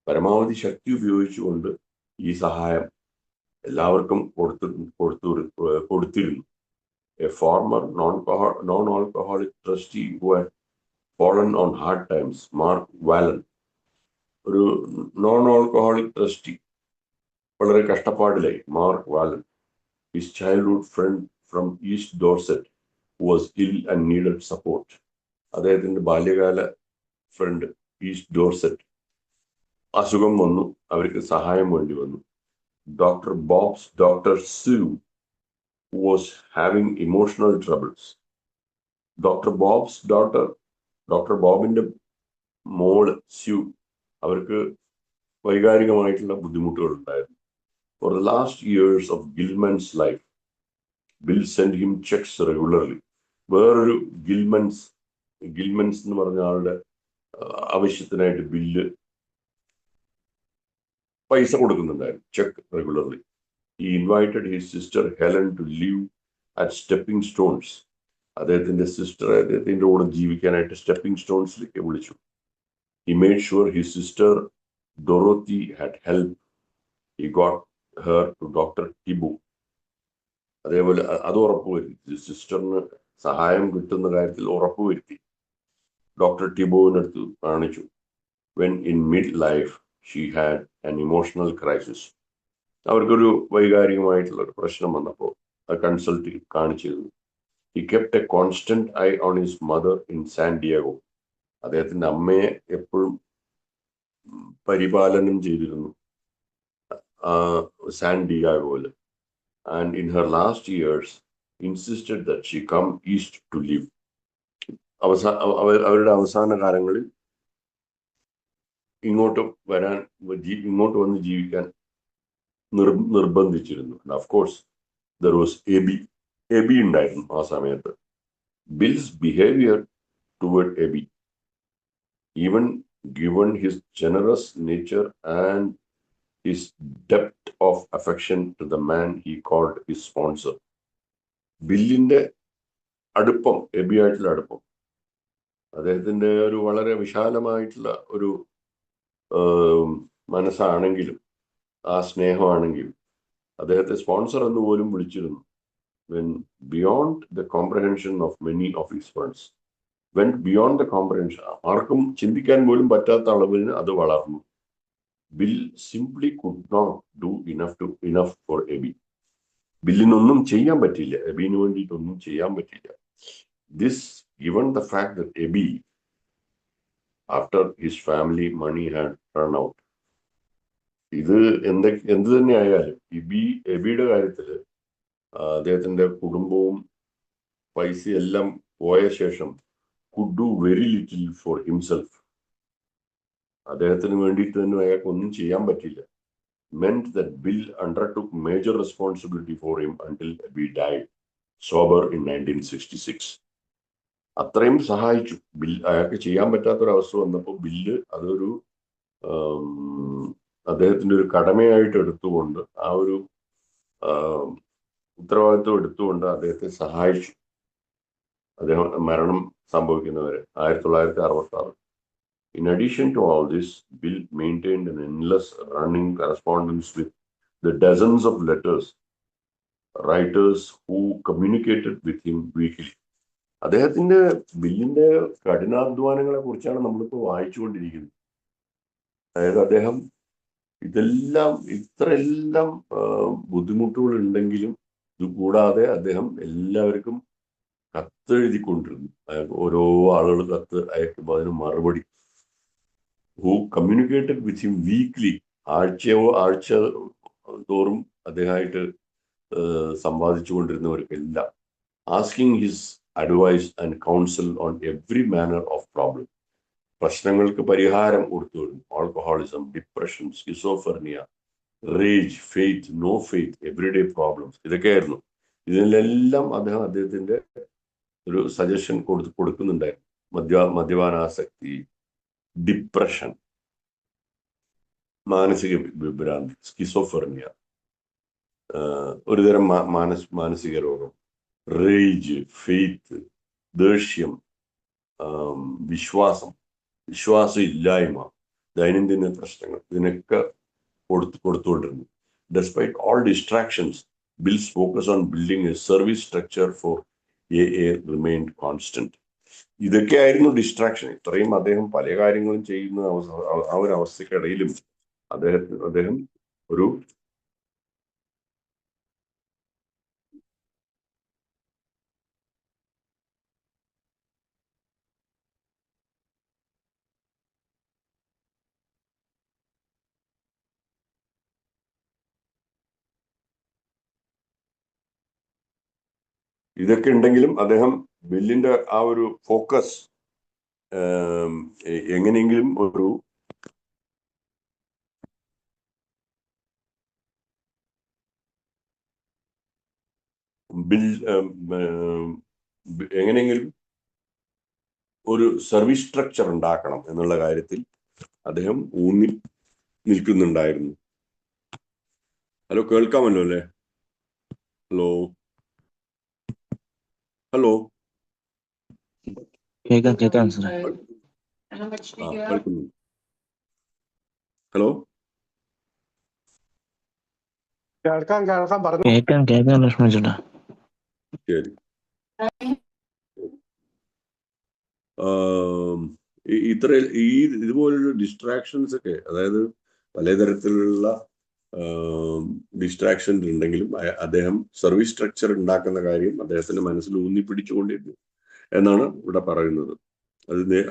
പരമാവധി ശക്തി ഉപയോഗിച്ചുകൊണ്ട് ഈ സഹായം എല്ലാവർക്കും കൊടുത്തിരുന്നു. A former non alcoholic trustee who had fallen on hard times, Mark Wallen, ഒരു നോൺ ആൽക്കഹോളിക് ട്രസ്റ്റി, വളരെ കഷ്ടപ്പാടിലായി. Mark Wallen, his childhood friend from East Dorset was ill and needed support. അദ്ദേഹത്തിന്റെ ബാല്യകാല ഫ്രണ്ട് ഈസ്റ്റ് ഡോർസെറ്റ് അസുഖം വന്നു, അവർക്ക് സഹായം വേണ്ടി വന്നു. Doctor Sue was having emotional troubles. Doctor ബോബിന്റെ മോള് സ്യൂ, അവർക്ക് വൈകാരികമായിട്ടുള്ള ബുദ്ധിമുട്ടുകൾ ഉണ്ടായിരുന്നു. For the last years of Gilman's life, Bill sent him checks regularly. വേറൊരു ഗിൽമൻസ് എന്ന് പറഞ്ഞ ആളുടെ ആവശ്യത്തിനായിട്ട് ബില്ല് പൈസ കൊടുക്കുന്നുണ്ടായിരുന്നു, cheque regularly. He invited his sister Helen to live at Stepping Stones. അദ്ദേഹത്തിന്റെ സിസ്റ്ററെ അദ്ദേഹത്തിന്റെ കൂടെ ജീവിക്കാനായിട്ട് സ്റ്റെപ്പിംഗ് സ്റ്റോൺസിലേക്ക് വിളിച്ചു. He made sure his sister Dorothy had help. He got her to Dr. Tibu. അതേപോലെ അത് ഉറപ്പുവരുത്തി, സിസ്റ്ററിന് സഹായം കിട്ടുന്ന കാര്യത്തിൽ ഉറപ്പുവരുത്തി. ഡോക്ടർ ടിബോവിനടുത്ത് കാണിച്ചു. When in mid life she had an emotional crisis. അവർക്കൊരു വൈകാരികമായിട്ടുള്ള ഒരു പ്രശ്നം വന്നപ്പോൾ ആ കൺസൾട്ട് കാണിച്ചിരുന്നു. He kept a constant eye on his mother in San Diego. അദ്ദേഹത്തിന്റെ അമ്മയെ എപ്പോഴും പരിപാലനം ചെയ്തിരുന്നു സാൻ ഡിയാഗോയിൽ. And in her last years insisted that she come east to live. അവരുടെ അവസാന കാലങ്ങളിൽ ഇങ്ങോട്ട് വന്ന് ജീവിക്കാൻ നിർബന്ധിച്ചിരുന്നു. Of course there was Ebby ഉണ്ടായിരുന്നു ആ സമയത്ത്. Bill's behaviour toward Ebby, even given his generous nature and his depth of affection to the man he called his sponsor. ബില്ലിന്റെ അടുപ്പം, എബിയായിട്ടുള്ള അടുപ്പം, അദ്ദേഹത്തിന്റെ ഒരു വളരെ വിശാലമായിട്ടുള്ള ഒരു മനസ്സാണെങ്കിലും ആ സ്നേഹമാണെങ്കിലും അദ്ദേഹത്തെ സ്പോൺസർ എന്ന് പോലും വിളിച്ചിരുന്നു. when beyond the comprehension of many of his friends, went beyond the comprehension, ആർക്കും ചിന്തിക്കാൻ പോലും പറ്റാത്ത അളവിന് അത് വളർന്നു. Bill simply could not do enough for Abby. ബില്ലിനൊന്നും ചെയ്യാൻ പറ്റില്ല, എബിന് വേണ്ടിയിട്ടൊന്നും ചെയ്യാൻ പറ്റില്ല. This, given the fact that Abby, after his family money had run out, ഇത് എന്ത് തന്നെ ആയാലും എബിയുടെ കാര്യത്തില് അദ്ദേഹത്തിന്റെ കുടുംബവും പൈസയെല്ലാം പോയ ശേഷം could do very little for himself. അദ്ദേഹത്തിന് വേണ്ടിയിട്ട് തന്നെ അയാൾക്ക് ഒന്നും ചെയ്യാൻ പറ്റില്ല. Meant that Bill undertook major responsibility for him until Abby died sober in 1966. അത്രയും സഹായിച്ചു. ബിൽ അയാൾക്ക് ചെയ്യാൻ പറ്റാത്തൊരവസ്ഥ വന്നപ്പോൾ ബില്ല് അതൊരു അദ്ദേഹത്തിന്റെ ഒരു കടമയായിട്ട് എടുത്തുകൊണ്ട്, ആ ഒരു ഉത്തരവാദിത്വം എടുത്തുകൊണ്ട് അദ്ദേഹത്തെ സഹായിച്ചു. അദ്ദേഹം മരണം സംഭവിക്കുന്നവരെ 1966. In addition to all this, Bill maintained an endless running correspondence with the dozens of writers who communicated with him weekly. അദ്ദേഹത്തിന്റെ ബില്ലിന്റെ കഠിനാധ്വാനങ്ങളെ കുറിച്ചാണ് നമ്മളിപ്പോൾ വായിച്ചുകൊണ്ടിരിക്കുന്നത്. അതായത് അദ്ദേഹം ഇത്രയെല്ലാം ബുദ്ധിമുട്ടുകൾ ഉണ്ടെങ്കിലും ഇത് കൂടാതെ അദ്ദേഹം എല്ലാവർക്കും കത്തെഴുതിക്കൊണ്ടിരുന്നു. ഓരോ ആളുകൾ കത്ത് അയക്കുമ്പോൾ അതിന് മറുപടി. who communicated with him weekly, ആഴ്ച തോറും അദ്ദേഹമായിട്ട് സംവാദിച്ചുകൊണ്ടിരുന്നവർക്കെല്ലാം, asking his advice and counsel on every manner of problem. പ്രശ്നങ്ങൾക്ക് പരിഹാരം കൊടുത്തുവരുന്നു. Alcoholism, depression, schizophrenia, rage, faith, no faith, everyday problems, ഇതൊക്കെയായിരുന്നു. ഇതിലെല്ലാം അദ്ദേഹത്തിന്റെ ഒരു സജഷൻ കൊടുക്കുന്നുണ്ടായിരുന്നു. മദ്യപാനാസക്തി, ഡിപ്രഷൻ, മാനസിക വിഭ്രാന്തി, സ്കിസോഫർണിയ, ഒരുതരം മാനസിക രോഗം, റേജ്, ഫെയ്ത്ത്, ദേഷ്യം, വിശ്വാസമില്ലായ്മ, ദൈനംദിന പ്രശ്നങ്ങൾ, ഇതിനൊക്കെ കൊടുത്തുകൊണ്ടിരുന്നു. Despite all distractions, Bill's focus on building a service structure for AA remained constant. ഇതൊക്കെയായിരുന്നു ഡിസ്ട്രാക്ഷൻ. ഇത്രയും അദ്ദേഹം പല കാര്യങ്ങളും ചെയ്യുന്ന ആ ഒരു അവസ്ഥക്കിടയിലും അദ്ദേഹം ഒരു ഇതൊക്കെ ഉണ്ടെങ്കിലും അദ്ദേഹം ബില്ലിന്റെ ആ ഒരു ഫോക്കസ് എങ്ങനെയെങ്കിലും ഒരു എങ്ങനെയെങ്കിലും ഒരു സർവീസ് സ്ട്രക്ചർ ഉണ്ടാക്കണം എന്നുള്ള കാര്യത്തിൽ അദ്ദേഹം ഊന്നി നിൽക്കുന്നുണ്ടായിരുന്നു. ഹലോ, കേൾക്കാമല്ലോ അല്ലേ? ഹലോ ഹലോ കേൾക്കാം സാർ. കേൾക്കുന്നു. ഹലോ, കേൾക്കാം ലക്ഷ്മണ ചേട്ടാ. ശരി. ഇതുപോലുള്ള ഡിസ്ട്രാക്ഷൻസ് ഒക്കെ, അതായത് പലതരത്തിലുള്ള ഡിസ്ട്രാക്ഷൻ ഉണ്ടെങ്കിലും അദ്ദേഹം സർവീസ് സ്ട്രക്ചർ ഉണ്ടാക്കുന്ന കാര്യം അദ്ദേഹത്തിന്റെ മനസ്സിൽ ഊന്നിപ്പിടിച്ചുകൊണ്ടിരുന്നു എന്നാണ് ഇവിടെ പറയുന്നത്.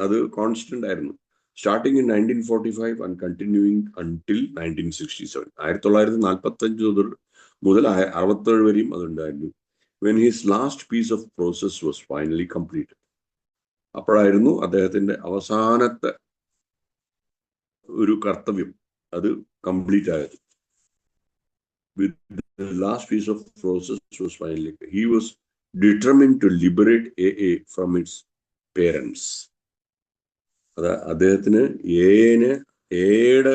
അത് കോൺസ്റ്റന്റ് ആയിരുന്നു. Starting in 1945 and continuing until 1967. 1945 മുതൽ 67 വരെയും അതുണ്ടായിരുന്നു. When his last piece of process was finally completed. അപ്പോഴായിരുന്നു അദ്ദേഹത്തിന്റെ അവസാനത്തെ ഒരു കർത്തവ്യം അത് കംപ്ലീറ്റ് ആയത്. With the last piece of process was finally, he was determined to liberate AA from its parents. അദ്ദേഹത്തിന് എയുടെ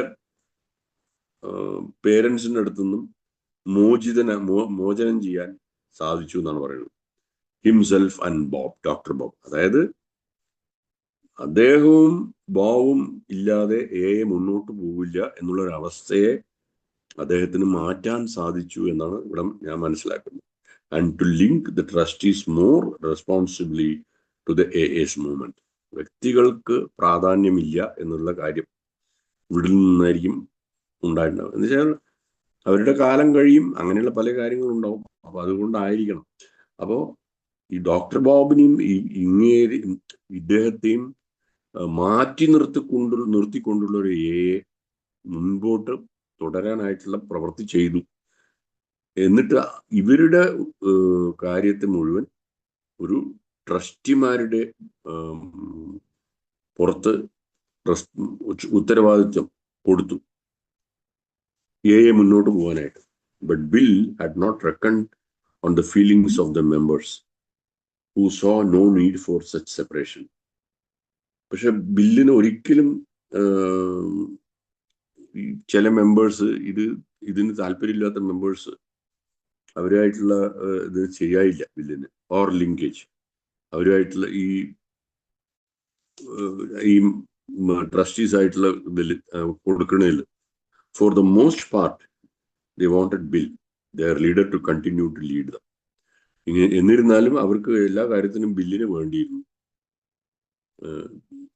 പേരൻസിന്റെ അടുത്തുനിന്നും മോചനം ചെയ്യാൻ സാധിച്ചു എന്നാണ് പറയുന്നത്. Himself and Bob, doctor Bob, അതായത് അദ്ദേഹവും ബോബും ഇല്ലാതെ മുന്നോട്ട് പോവില്ല എന്നുള്ളൊരവസ്ഥയെ അദ്ദേഹത്തിന് മാറ്റാൻ സാധിച്ചു എന്നാണ് ഇവിടെ ഞാൻ മനസ്സിലാക്കുന്നത്. And to link the trustees more responsibly to the AA's movement. വ്യക്തികൾക്ക് പ്രാധാന്യമില്ല എന്നുള്ള കാര്യം ഇവിടെ നിന്നായിരിക്കും ഉണ്ടായിട്ടുണ്ടാവും. എന്ന് വെച്ചാൽ അവരുടെ കാലം കഴിയും, അങ്ങനെയുള്ള പല കാര്യങ്ങളും ഉണ്ടാവും. അപ്പൊ അതുകൊണ്ടായിരിക്കണം. അപ്പോ ഈ ഡോക്ടർ ബോബിനെയും ഇദ്ദേഹത്തെയും മാറ്റി നിർത്തിക്കൊണ്ടുള്ള ഒരു മുൻപോട്ട് തുടരാനായിട്ടുള്ള പ്രവൃത്തി ചെയ്തു. എന്നിട്ട് ഇവരുടെ കാര്യത്തെ മുഴുവൻ ഒരു ട്രസ്റ്റിമാരുടെ പുറത്ത് ഉത്തരവാദിത്വം കൊടുത്തു മുന്നോട്ട് പോകാനായിട്ട്. But Bill had not reckoned on the feelings of the members who saw no need for such separation. പക്ഷെ ബില്ലിന് ഒരിക്കലും ചില മെമ്പേഴ്സ് ഇതിന് താല്പര്യമില്ലാത്ത മെമ്പേഴ്സ് അവരുമായിട്ടുള്ള ഇത് ശരിയായില്ല ബില്ലിന്, ഓർ ലിങ്കേജ് അവരുമായിട്ടുള്ള ഈ ട്രസ്റ്റീസ് ആയിട്ടുള്ള ഇതിൽ കൊടുക്കണേൽ. For the most part they wanted Bill their leader to continue to lead them. എന്നിരുന്നാലും അവർക്ക് എല്ലാ കാര്യത്തിനും ബില്ലിന് വേണ്ടിയിരുന്നു.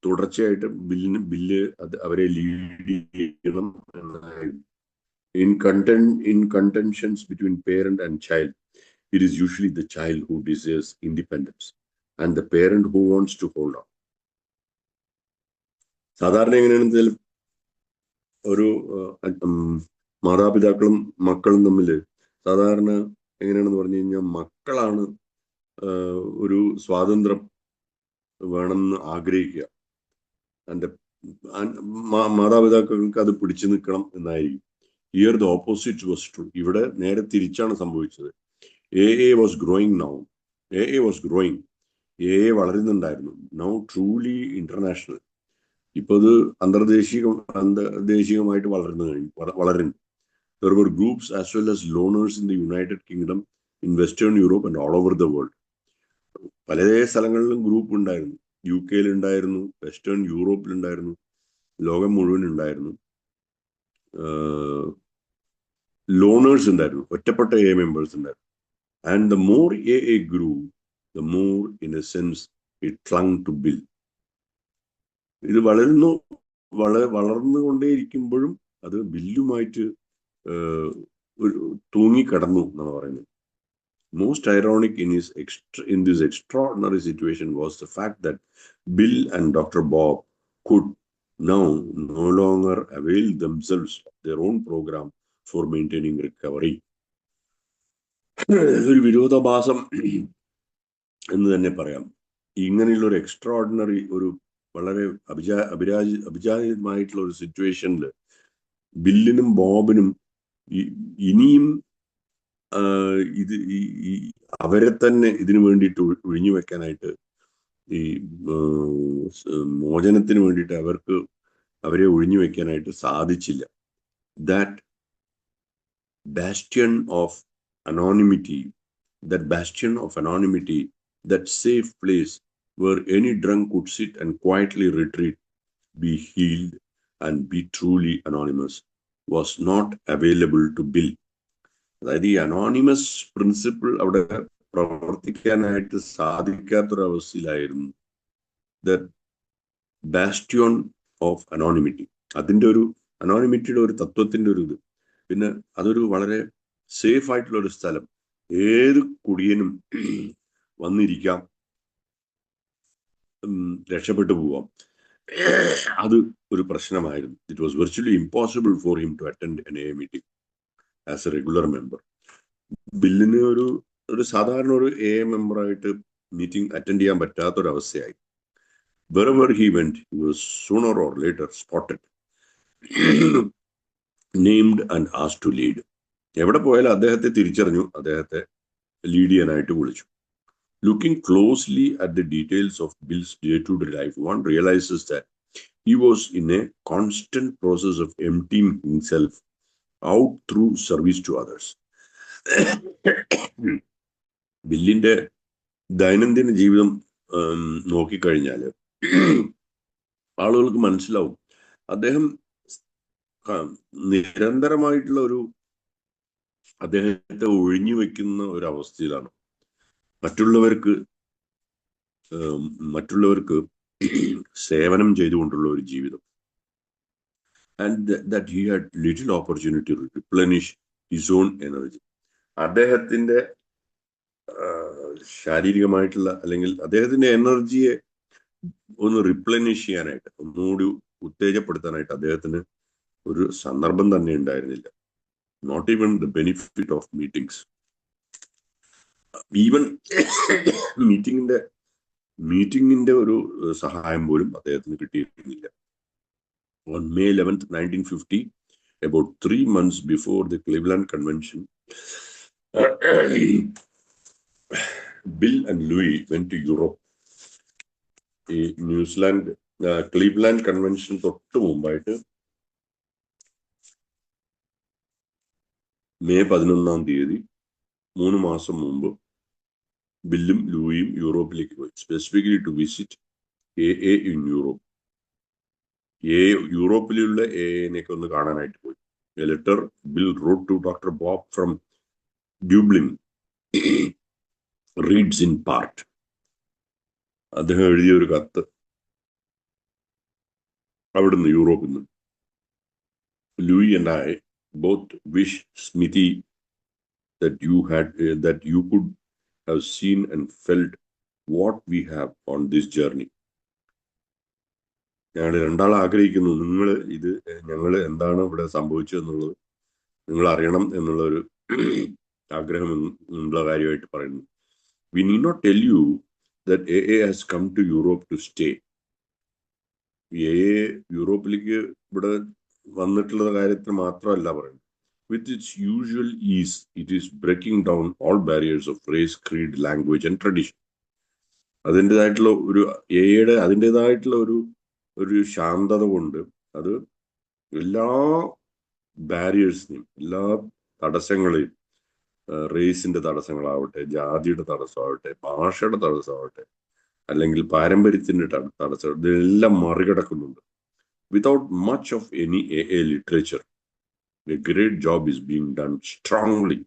തുടർച്ചയായിട്ട് ബില്ല് അവരെ ലീഡ് ചെയ്യണം എന്നായിരുന്നു. In contentions between parent and child, it is usually the child who desires independence and the parent who wants to hold on. സാധാരണ എങ്ങനെയാണെന്ന് വെച്ചാൽ ഒരു മാതാപിതാക്കളും മക്കളും തമ്മിൽ സാധാരണ എങ്ങനെയാണെന്ന് പറഞ്ഞു കഴിഞ്ഞാൽ മക്കളാണ് ഒരു സ്വാതന്ത്ര്യം വേണമെന്ന് ആഗ്രഹിക്കുക. എൻ്റെ മാതാപിതാക്കൾക്ക് അത് പിടിച്ചു നിൽക്കണം എന്നായിരിക്കും. Here the opposite was true. ഇവിടെ നേരെ തിരിച്ചാണ് സംഭവിച്ചത്. AA was growing now. AA was growing. AA വളരുന്നുണ്ടായിരുന്നു. Now truly international. ഇപ്പൊ അത് അന്തർദേശീയമായിട്ട് വളരുന്നു. There were groups as well as loners in the United Kingdom, in Western Europe and all over the world. പല സ്ഥലങ്ങളിലും group ഉണ്ടായിരുന്നു. UK ഉണ്ടായിരുന്നു, western യൂറോപ്പിലുണ്ടായിരുന്നു, ലോകം മുഴുവൻ ഉണ്ടായിരുന്നു. ലോണേഴ്സ് ഉണ്ടായിരുന്നു, ഒറ്റപ്പെട്ട AA മെമ്പേഴ്സ് ഉണ്ടായിരുന്നു. And the more AA grew, the more in a sense it clung to Bill. ഇത് വളർന്നുകൊണ്ടേയിരിക്കുമ്പോഴും അത് ബില്ലുമായിട്ട് തൂങ്ങിക്കടന്നു എന്നാണ് പറയുന്നത്. Most ironic in this extraordinary situation was the fact that Bill and Dr. Bob could now no longer avail themselves of their own program for maintaining recovery. ഒരു വിരോധാഭാസം എന്ന് തന്നെ പറയാം. ഇങ്ങനെയുള്ള ഒരു എക്സ്ട്രാordinary, ഒരു വളരെ അഭിജാതമായിട്ടുള്ള ഒരു സിറ്റുവേഷനിൽ ബില്ലിനും ബോബിനും ഇനിയും അവരെ തന്നെ ഇതിനു വേണ്ടിയിട്ട് ഒഴിഞ്ഞു വെക്കാനായിട്ട്, ഈ മോചനത്തിന് വേണ്ടിയിട്ട് അവരെ ഒഴിഞ്ഞു വെക്കാനായിട്ട് സാധിച്ചില്ല. That bastion of anonymity, that safe place where any drunk could sit and quietly retreat, be healed and be truly anonymous, was not available to Bill. അതായത് ഈ അനോണിമസ് പ്രിൻസിപ്പിൾ അവിടെ പ്രവർത്തിക്കാനായിട്ട് സാധിക്കാത്തൊരവസ്ഥയിലായിരുന്നു. ദ ബാസ്റ്റിയോൺ ഓഫ് അനോണിമിറ്റി, അതിൻ്റെ ഒരു അനോണിമിറ്റിയുടെ ഒരു തത്വത്തിൻ്റെ ഒരു ഇത്. പിന്നെ അതൊരു വളരെ സേഫ് ആയിട്ടുള്ള ഒരു സ്ഥലം, ഏത് കുടിയനും വന്നിരിക്കാം, രക്ഷപ്പെട്ടു പോവാം. അത് ഒരു പ്രശ്നമായിരുന്നു. It was virtually impossible for him to attend an AA meeting as a regular member. ബില്ലിന് ഒരു സാധാരണ ഒരു AA മെമ്പറായിട്ട് മീറ്റിംഗ് അറ്റൻഡ് ചെയ്യാൻ പറ്റാത്തൊരവസ്ഥയായി. Wherever he went, he was sooner or later spotted, named and asked to lead. എവിടെ പോയാലും അദ്ദേഹത്തെ തിരിച്ചറിഞ്ഞു, അദ്ദേഹത്തെ ലീഡ് ചെയ്യാനായിട്ട് വിളിച്ചു. Looking closely at the details of Bill's day-to-day life, one realizes that he was in a constant process of emptying himself out through service to others. ബില്ലിന്റെ ദൈനംദിന ജീവിതം നോക്കിക്കഴിഞ്ഞാൽ ആളുകൾക്ക് മനസ്സിലാവും, അദ്ദേഹം നിരന്തരമായിട്ടുള്ള അദ്ദേഹത്തെ ഒഴിഞ്ഞു വെക്കുന്ന ഒരു അവസ്ഥയിലാണ്. മറ്റുള്ളവർക്ക് സേവനം ചെയ്തുകൊണ്ടുള്ള ഒരു ജീവിതം. and that he had little opportunity to replenish his own energy. അദ്ദേഹത്തിന്റെ ശാരീരികമായിട്ടുള്ള അല്ലെങ്കിൽ അദ്ദേഹത്തിന്റെ എനർജിയെ ഒന്ന് റിപ്ലനിഷ് ചെയ്യാനായിട്ട്, ഒന്നുകൂടി ഉത്തേജപ്പെടുത്താനായിട്ട് അദ്ദേഹത്തിന് ഒരു സന്ദർഭം തന്നെ ഉണ്ടായിരുന്നില്ല. Not even the benefit of meetings, even മീറ്റിംഗിന്റെ ഒരു സഹായം പോലും അദ്ദേഹത്തിന് കിട്ടിയിരുന്നില്ല. On May 11th, 1950, about 3 months before the Cleveland Convention, Bill and Louis went to Europe. ഈ ന്യൂസിലാൻഡ് ക്ലീവ്ലാൻഡ് കൺവെൻഷൻ തൊട്ട് മുമ്പായിട്ട് മെയ് 11 3 മാസം മുമ്പ് ബില്ലും ലൂയിയും യൂറോപ്പിലേക്ക് പോയി, specifically to visit a in Europe. യൂറോപ്പിലുള്ള എനെയൊക്കെ ഒന്ന് കാണാനായിട്ട് പോയി. A letter Bill wrote to doctor Bob from Dublin reads in part. അദ്ദേഹം എഴുതിയ ഒരു കത്ത് അവിടുന്ന്, യൂറോപ്പിൽ നിന്ന്. Lois and I both wish Smithy that you could have seen and felt what we have on this journey. ഞങ്ങൾ രണ്ടാൾ ആഗ്രഹിക്കുന്നു, ഞങ്ങൾ എന്താണ് ഇവിടെ സംഭവിച്ചതെന്നുള്ളത് നിങ്ങൾ അറിയണം എന്നുള്ള ഒരു ആഗ്രഹം ഉള്ള കാര്യമായിട്ട് പറയുന്നു. We need not tell you that AA has come to Europe to stay. AA യൂറോപ്പിലേക്ക് ഇവിടെ വന്നിട്ടുള്ള കാര്യത്തിൽ മാത്രമല്ല പറയുന്നത്. With its usual ease, it is breaking down all barriers of race, creed, language and tradition. അതിൻ്റെതായിട്ടുള്ള ഒരു എയുടെ അതിൻ്റെതായിട്ടുള്ള ഒരു ശാന്തത കൊണ്ട് അത് എല്ലാ ബാരിയേഴ്സിനെയും, എല്ലാ തടസ്സങ്ങളെയും, റേസിന്റെ തടസ്സങ്ങളാവട്ടെ, ജാതിയുടെ തടസ്സമാവട്ടെ, ഭാഷയുടെ തടസ്സമാവട്ടെ, അല്ലെങ്കിൽ പാരമ്പര്യത്തിന്റെ തടസ്സം, ഇതെല്ലാം മറികടക്കുന്നുണ്ട്. Without much of any AA literature, a great job is being done strongly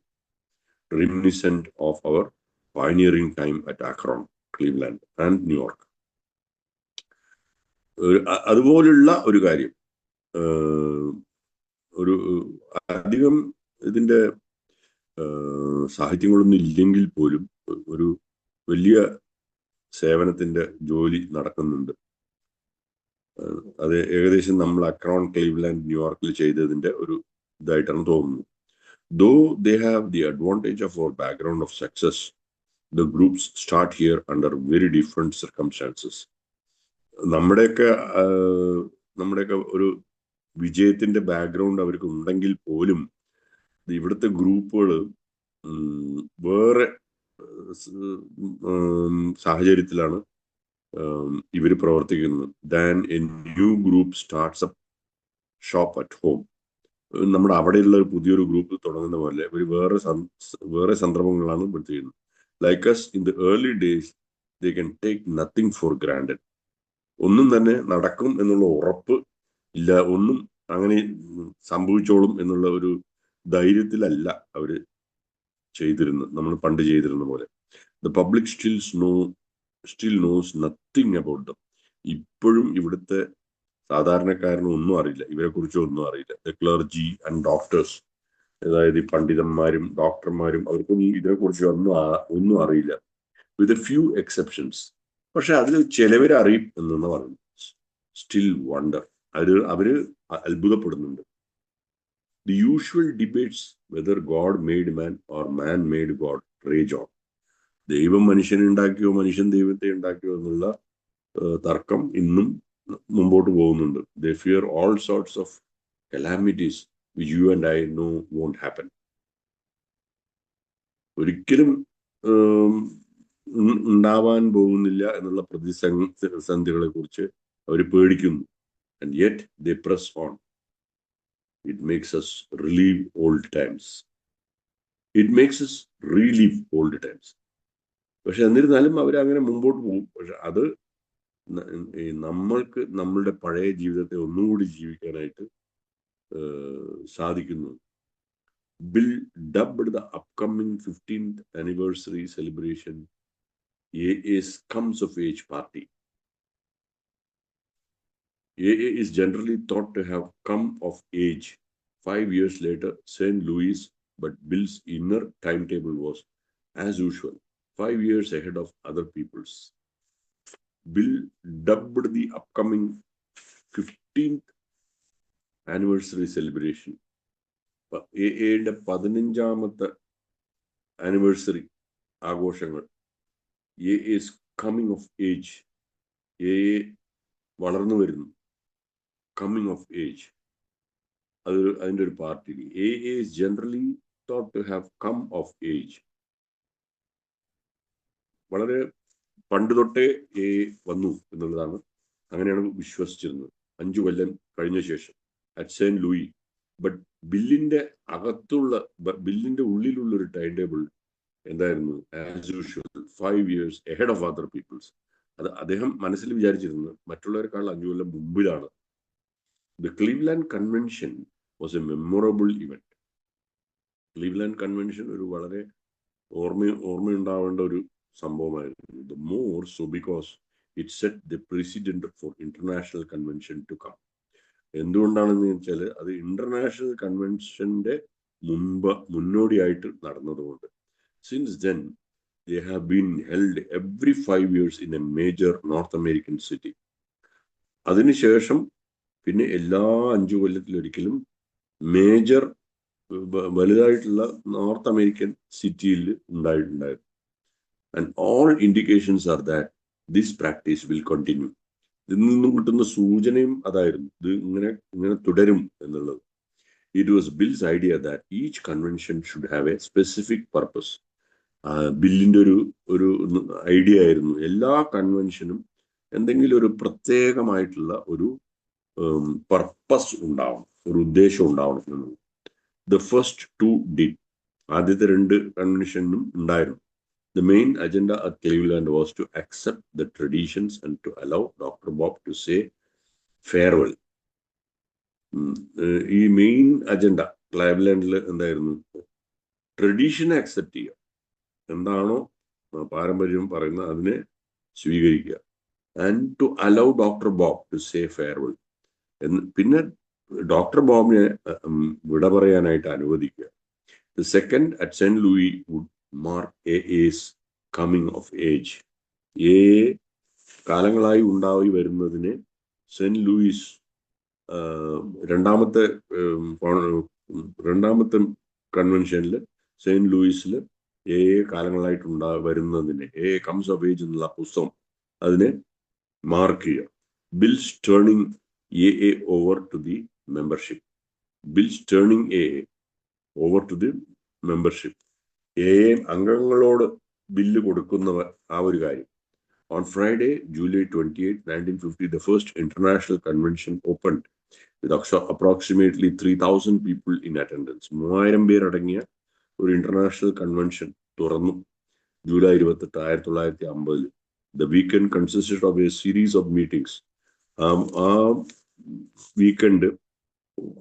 reminiscent of our pioneering time at Akron, Cleveland and New York. അതുപോലുള്ള ഒരു കാര്യം, ഒരു അധികം ഇതിന്റെ സാഹിത്യങ്ങളൊന്നും ഇല്ലെങ്കിൽ പോലും ഒരു വലിയ സേവനത്തിന്റെ ജോലി നടക്കുന്നുണ്ട്. അത് ഏകദേശം നമ്മൾ അക്രോൺ, ക്ലീവ്ലാൻഡ്, ന്യൂയോർക്കിൽ ചെയ്തതിന്റെ ഒരു ഇതായിട്ടാണ് തോന്നുന്നത്. Though they have the advantage of our background of success, the groups start here under very different circumstances. നമ്മുടെയൊക്കെ ഒരു വിജയത്തിന്റെ ബാക്ക്ഗ്രൗണ്ട് അവർക്ക് ഉണ്ടെങ്കിൽ പോലും ഇവിടുത്തെ ഗ്രൂപ്പുകൾ വേറെ സാഹചര്യത്തിലാണ് ഇവർ പ്രവർത്തിക്കുന്നത്. Than A new group starts up shop at home. നമ്മുടെ അവിടെയുള്ള ഒരു പുതിയൊരു ഗ്രൂപ്പ് തുടങ്ങുന്ന പോലെ ഇവർ വേറെ സന്ദർഭങ്ങളാണ് ഇവിടെ ചെയ്യുന്നത്. Like as in the early days they can take nothing for granted. ഒന്നും തന്നെ നടക്കും എന്നുള്ള ഉറപ്പ് ഇല്ല, ഒന്നും അങ്ങനെ സംഭവിച്ചോളും എന്നുള്ള ഒരു ധൈര്യത്തിലല്ല അവര് ചെയ്തിരുന്നത്, നമ്മൾ പണ്ട് ചെയ്തിരുന്ന പോലെ. The public still knows nothing about them. ഇപ്പോഴും ഇവിടുത്തെ സാധാരണക്കാരന് ഒന്നും അറിയില്ല, ഇവരെ കുറിച്ച് ഒന്നും അറിയില്ല. ദ ക്ലർജി ആൻഡ് ഡോക്ടേഴ്സ്, അതായത് ഈ പണ്ഡിതന്മാരും ഡോക്ടർമാരും, അവർക്കൊന്നും ഇതിനെക്കുറിച്ച് ഒന്നും അറിയില്ല, വിത്ത് എ ഫ്യൂ എക്സെപ്ഷൻസ്. പക്ഷെ അതിൽ ചിലവരെ അറിയും എന്നാണ് പറയുന്നത്. സ്റ്റിൽ വണ്ടർ, അവര് അത്ഭുതപ്പെടുന്നുണ്ട്. The usual debates whether God made man or man made God rage on. ദൈവം മനുഷ്യനെ ഉണ്ടാക്കിയോ മനുഷ്യൻ ദൈവത്തെ ഉണ്ടാക്കിയോ എന്നുള്ള തർക്കം ഇന്നും മുമ്പോട്ട് പോകുന്നുണ്ട്. They fear all sorts of calamities which you and I know won't happen. ഒരിക്കലും ഉണ്ടാവാൻ പോകുന്നില്ല എന്നുള്ള പ്രതിസന്ധികളെ കുറിച്ച് അവർ പേടിക്കുന്നു. And yet they press on. It makes us relive old times. പക്ഷെ എന്നിരുന്നാലും അവരങ്ങനെ മുമ്പോട്ട് പോകും. പക്ഷെ അത് നമ്മൾക്ക് നമ്മളുടെ പഴയ ജീവിതത്തെ ഒന്നുകൂടി ജീവിക്കാനായിട്ട് സാധിക്കുന്നു. Bill dubbed the upcoming 15th anniversary celebration AA's Comes of Age Party. AA is generally thought to have come of age 5 years later, St. Louis, but Bill's inner timetable was, as usual, 5 years ahead of other people's. Bill dubbed the upcoming 15th anniversary celebration എയുടെ 15ാമത്തെ anniversary ആഘോഷങ്ങൾ A is coming of age, A വളർന്നു വരുന്നു, coming of age, അതിൻ്റെ ഒരു party. A is generally thought to have come of age. വളരെ പണ്ട് തൊട്ടേ എ വന്നു എന്നുള്ളതാണ്, അങ്ങനെയാണ് വിശ്വസിച്ചിരുന്നത് 5 കൊല്ലം കഴിഞ്ഞ ശേഷം അറ്റ് സെയിന്റ് ലൂയി. ബട്ട് ബില്ലിന്റെ ഉള്ളിലുള്ള ഒരു ടൈം ടേബിൾ എന്തായിരുന്നു? As usual 5 years ahead of other people's. അത് അദ്ദേഹം മനസ്സിൽ വിചാരിച്ചിരുന്നത് മറ്റുള്ളവരെക്കാൾ 5 കൊല്ലം മുമ്പിലാണ്. The Cleveland convention was a memorable event. Cleveland convention ഒരു വളരെ ഓർമ്മയുണ്ടാവേണ്ട ഒരു സംഭവമായിരുന്നു. The more so because it set the precedent for international convention to come. എന്തുകൊണ്ടാണെന്ന് വെച്ചാൽ അത് ഇന്റർനാഷണൽ കൺവെൻഷന്റെ മുന്നോടിയായിട്ട് നടന്നതുകൊണ്ട്. Since then, they have been held every 5 years in a major North American city. അതിനുശേഷം പിന്നെ എല്ലാ 5 കൊല്ലത്തിലൊരിക്കലും മേജർ വലുതായിട്ടുള്ള നോർത്ത് അമേരിക്കൻ സിറ്റിയിൽ ഉണ്ടായിട്ടുണ്ടായിരുന്നു. And all indications are that this practice will continue. ഇതിൽ നിന്നും കിട്ടുന്ന സൂചനയും അതായിരുന്നു, ഇത് ഇങ്ങനെ തുടരും എന്നുള്ളത്. It was Bill's idea that each convention should have a specific purpose. ബില്ലിന്റെ ഒരു ഐഡിയ ആയിരുന്നു, എല്ലാ കൺവെൻഷനും എന്തെങ്കിലും ഒരു പ്രത്യേകമായിട്ടുള്ള ഒരു പർപ്പസ് ഉണ്ടാവണം, ഒരു ഉദ്ദേശം ഉണ്ടാവണം എന്നുള്ളത്. The first 2 did. ആദ്യത്തെ 2 കൺവെൻഷനും ഉണ്ടായിരുന്നു. The main agenda at Cleveland was to accept the traditions and to allow Dr. Bob to say farewell. ഈ മെയിൻ അജണ്ട ക്ലീവ്ലാൻഡിൽ എന്തായിരുന്നു? ട്രഡീഷനെ അക്സെപ്റ്റ് ചെയ്യുക, എന്താണോ പാരമ്പര്യം പറയുന്നത് അതിനെ സ്വീകരിക്കുക. And to allow doctor Bob to say farewell. പിന്നെ ഡോക്ടർ ബോബിനെ വിട പറയാനായിട്ട് അനുവദിക്കുക. The second at saint Louis would mark A's coming of age. കാലങ്ങളായി ഉണ്ടായി വരുന്നതിനെ സെന്റ് ലൂയിസ് രണ്ടാമത്തെ കൺവെൻഷനിൽ സെയിന്റ് ലൂയിസിൽ കാലങ്ങളായിട്ട് വരുന്നതിനെ കംസ് ഓഫ് ഏജ് എന്നുള്ള പുസ്തകം അതിനെ മാർക്ക് ചെയ്യുക. Bill's turning a over to the membership. Bill's turning a over to the membership. അംഗങ്ങളോട് ബില്ല് കൊടുക്കുന്നവർ ആ ഒരു കാര്യം. On Friday, July 28, 1950, the first international convention opened with approximately 3,000 people in attendance. 3,000 പേർ അടങ്ങിയ ഒരു ഇന്റർനാഷണൽ കൺവെൻഷൻ തുറന്നു July 28, 1950. The weekend consisted of a series of meetings. ആ വീക്കെൻഡ്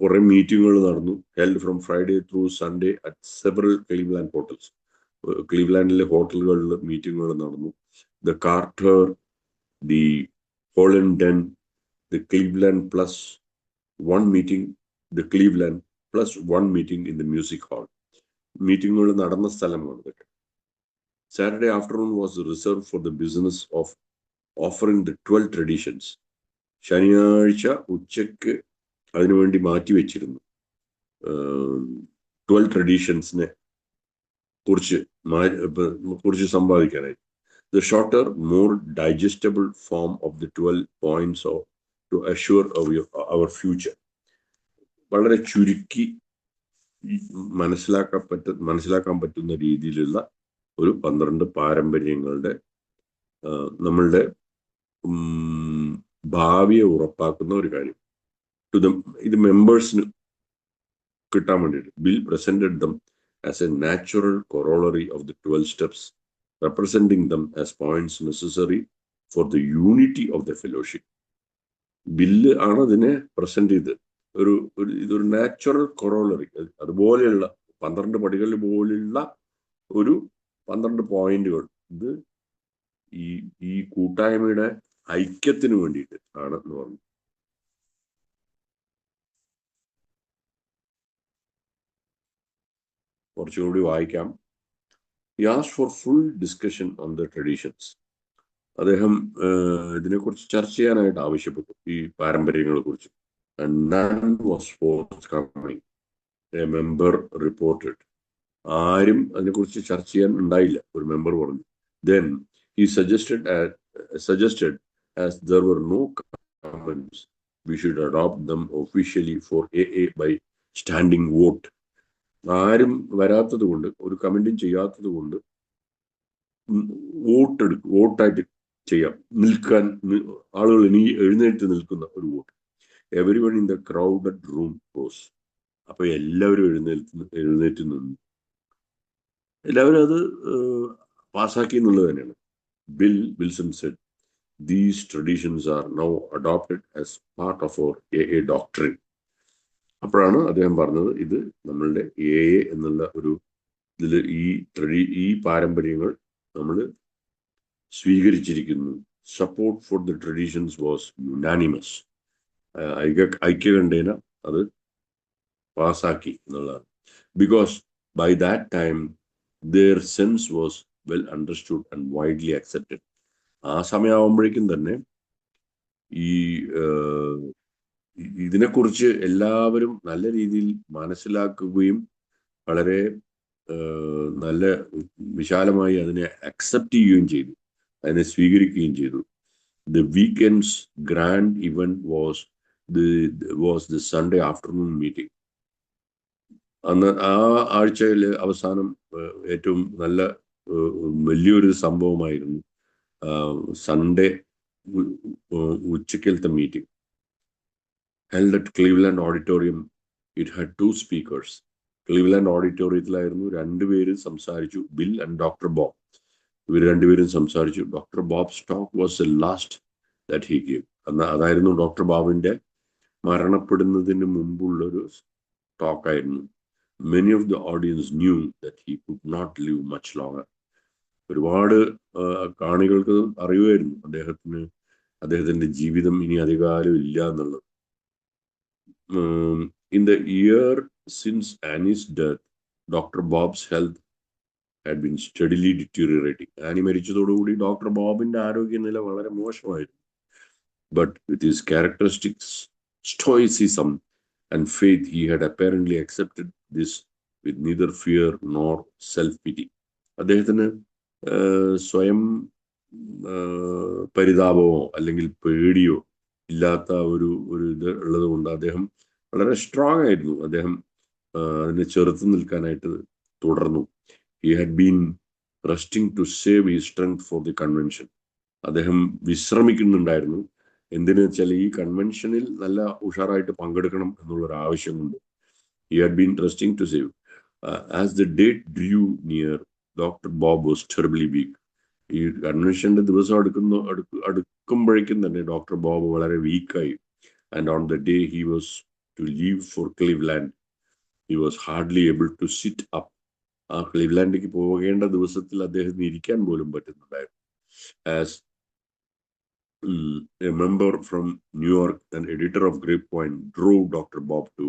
കുറെ മീറ്റിങ്ങുകൾ നടന്നു. held from Friday through Sunday at several Cleveland hotels. ക്ലീവ്ലാൻഡിലെ ഹോട്ടലുകളിൽ മീറ്റിങ്ങുകൾ നടന്നു. The Carter, the Holland Den, the Cleveland plus 1 meeting, the Cleveland plus 1 meeting in the music hall. മീറ്റിങ്ങുകൾ നടന്ന സ്ഥലമാണ് ഇതൊക്കെ. Saturday afternoon was reserved for the business of offering the 12 traditions. ശനിയാഴ്ച ഉച്ചയ്ക്ക് അതിനുവേണ്ടി മാറ്റിവെച്ചിരുന്നു 12 ട്രഡീഷൻസിനെ കുറിച്ച് സമ്പാദിക്കാനായി. The shorter, more digestible form of the 12 points to assure our future. വളരെ ചുരുക്കി മനസ്സിലാക്കാൻ പറ്റുന്ന രീതിയിലുള്ള ഒരു 12 പാരമ്പര്യങ്ങളുടെ നമ്മളുടെ ഭാവിയെ ഉറപ്പാക്കുന്ന ഒരു കാര്യം. ഇത് മെമ്പേഴ്സിന് കിട്ടാൻ വേണ്ടിയിട്ട് bill presented dum as a natural corollary of the 12 steps, representing them as points necessary for the unity of the fellowship. Bill ആണ് അതിനെ പ്രസന്റ് ചെയ്ത് ഇതൊരു നാച്ചുറൽ കൊറോളറി, അതുപോലെയുള്ള 12 പടികൾ പോലുള്ള ഒരു 12 പോയിന്റുകൾ. ഇത് ഈ കൂട്ടായ്മയുടെ ഐക്യത്തിന് വേണ്ടിയിട്ട് ആണ് എന്ന് പറഞ്ഞു. കുറച്ചുകൂടി വായിക്കാം. He asked for full discussion on the traditions. അദ്ദേഹം ഇതിനെക്കുറിച്ച് ചർച്ച ചെയ്യാനായിട്ട് ആവശ്യപ്പെട്ടു, ഈ പാരമ്പര്യങ്ങളെ കുറിച്ച്. And none was forthcoming. A member reported. ആരും അതിനെക്കുറിച്ച് ചർച്ച ചെയ്യാൻ ഉണ്ടായില്ല, ഒരു മെമ്പർ പറഞ്ഞു. Then he suggested as there were no comments, we should adopt them officially for AA by standing vote. ആരും വരാത്തത് കൊണ്ട്, ഒരു കമന്റും ചെയ്യാത്തത് കൊണ്ട് വോട്ടായിട്ട് ചെയ്യാം, നിൽക്കാൻ ആളുകൾ എഴുന്നേറ്റ് നിൽക്കുന്ന ഒരു vote. Everyone in the crowded room rose. അപ്പൊ എല്ലാവരും എഴുന്നേറ്റ് നിന്നു. എല്ലാവരും അത് പാസ്സാക്കി എന്നുള്ളത് തന്നെയാണ്. Wilson said, these traditions are now adopted as part of our AA doctrine. അപ്പോഴാണ് അദ്ദേഹം പറഞ്ഞത്, ഇത് നമ്മളുടെ AA എന്നുള്ള ഒരു ഇതിൽ ഈ പാരമ്പര്യങ്ങൾ നമ്മൾ സ്വീകരിച്ചിരിക്കുന്നു. Support for the traditions was unanimous. ഐക്യകണ്ഠേന അത് പാസ്സാക്കി എന്നുള്ളതാണ്. Because by that time their sense was well understood and widely accepted. ആ സമയമാകുമ്പോഴേക്കും തന്നെ ഇതിനെക്കുറിച്ച് എല്ലാവരും നല്ല രീതിയിൽ മനസ്സിലാക്കുകയും വളരെ നല്ല വിശാലമായി അതിനെ അക്സെപ്റ്റ് ചെയ്യുകയും ചെയ്തു, അതിനെ സ്വീകരിക്കുകയും ചെയ്തു. The weekend's grand event was the Sunday afternoon meeting. അന്ന് ആ ആഴ്ചയിലെ അവസാനം ഏറ്റവും നല്ല വലിയൊരു സംഭവമായിരുന്നു സൺഡേ ഉച്ചക്കലത്തെ meeting. held at Cleveland Auditorium. It had 2 speakers. Cleveland ഓഡിറ്റോറിയത്തിലായിരുന്നു, രണ്ടുപേരും സംസാരിച്ചു, ബിൽ ആൻഡ് ഡോക്ടർ ബോബ്. ഇവർ രണ്ടുപേരും സംസാരിച്ചു. Doctor Bob's talk was the last that he gave. അതായിരുന്നു ഡോക്ടർ ബോബിന്റെ മരണപ്പെടുന്നതിന് മുമ്പുള്ളൊരു ടോക്കായിരുന്നു. Many of the audience knew that he could not live much longer. ഒരുപാട് കാണികൾക്ക് അറിയുമായിരുന്നു അദ്ദേഹത്തിന്റെ ജീവിതം ഇനി അധികകാലം ഇല്ല എന്നുള്ളത്. In the year since Annie's death, Dr. Bob's health had been steadily deteriorating. Anne മരിച്ചതോടുകൂടി ഡോക്ടർ ബോബിന്റെ ആരോഗ്യനില വളരെ മോശമായിരുന്നു. But with his characteristics, stoicism and faith, he had apparently accepted this with neither fear nor self-pity. അദ്ദേഹത്തിന് സ്വയം പരിതാപമോ അല്ലെങ്കിൽ പേടിയോ ഇല്ലാത്ത ഒരു ഇത് ഉള്ളത് കൊണ്ട് അദ്ദേഹം വളരെ സ്ട്രോങ് ആയിരുന്നു. അദ്ദേഹം അതിനെ ചെറുത്ത് നിൽക്കാനായിട്ട് തുടർന്നു. He had been resting to save his strength for the convention. അദ്ദേഹം വിശ്രമിക്കുന്നുണ്ടായിരുന്നു. എന്തിനു വെച്ചാൽ ഈ കൺവെൻഷനിൽ നല്ല ഉഷാറായിട്ട് പങ്കെടുക്കണം എന്നുള്ളൊരു ആവശ്യമുണ്ട്. He had been resting to save. As the date drew near, Dr. Bob was terribly weak. ഈ കൺവെൻഷന്റെ ദിവസം അടുക്കുമ്പോഴേക്കും തന്നെ ഡോക്ടർ ബോബ് വളരെ വീക്കായി. And on the day he was to leave for Cleveland, he was hardly able to sit up. ആ ക്ലീവ്ലാൻഡിലേക്ക് പോകേണ്ട ദിവസത്തിൽ അദ്ദേഹത്തിന് ഇരിക്കാൻ പോലും പറ്റുന്നുണ്ടായിരുന്നു. As a member from New York, an editor of Grapevine, drove Dr. Bob to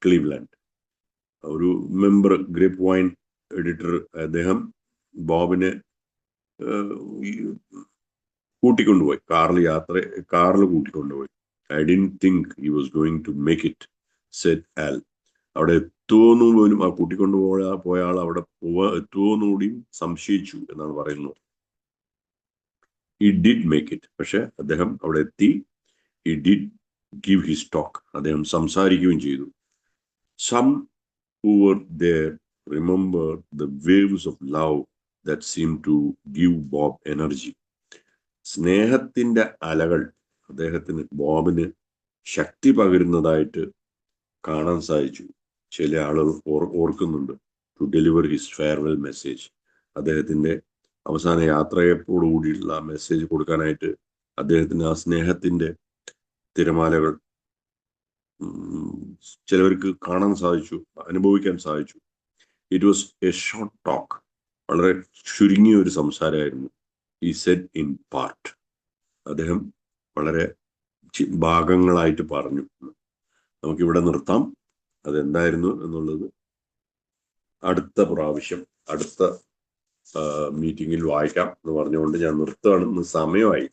Cleveland. ഒരു member, grape wine editor, അദ്ദേഹം ബോബിനെ കൂട്ടിക്കൊണ്ടുപോയി, കാറിൽ കൂട്ടിക്കൊണ്ടുപോയി. I didn't think he was going to make it, said Al. അവിടെ എത്തുമെന്ന് പോലും, ആ കൂട്ടിക്കൊണ്ടുപോയ ആൾ അവിടെ എത്തുമെന്നുകൂടിയും സംശയിച്ചു എന്നാണ് പറയുന്നത്. He did make it. പക്ഷെ അദ്ദേഹം അവിടെ എത്തി. He did give his talk. അദ്ദേഹം സംസാരിക്കുകയും ചെയ്തു. Some who were there remember the waves of love that seemed to give Bob energy. സ്നേഹത്തിന്റെ അലകൾ അദ്ദേഹത്തിന്, ബോബിന് ശക്തി പകരുന്നതായിട്ട് കാണാൻ സാധിച്ചു. ചില ആളുകൾ ഓർക്കുന്നുണ്ട്. To deliver his farewell message, അദ്ദേഹത്തിന്റെ അവസാന യാത്രയോടുകൂടിയുള്ള മെസ്സേജ് കൊടുക്കാനായിട്ട് അദ്ദേഹത്തിന് ആ സ്നേഹത്തിന്റെ തിരമാലകൾ ചിലവർക്ക് കാണാൻ സാധിച്ചു, അനുഭവിക്കാൻ സാധിച്ചു. It was A short talk. വളരെ ചുരുങ്ങിയ ഒരു സംസാരമായിരുന്നു. ഈ സെഡ് ഇൻ പാർട്ട്. അദ്ദേഹം വളരെ ഭാഗങ്ങളായിട്ട് പറഞ്ഞു. നമുക്കിവിടെ നിർത്താം. അതെന്തായിരുന്നു എന്നുള്ളത് അടുത്ത പ്രാവശ്യം അടുത്ത മീറ്റിംഗിൽ വായിക്കാം എന്ന് പറഞ്ഞുകൊണ്ട് ഞാൻ നിർത്തുകയാണ്. ഇന്ന് സമയമായി.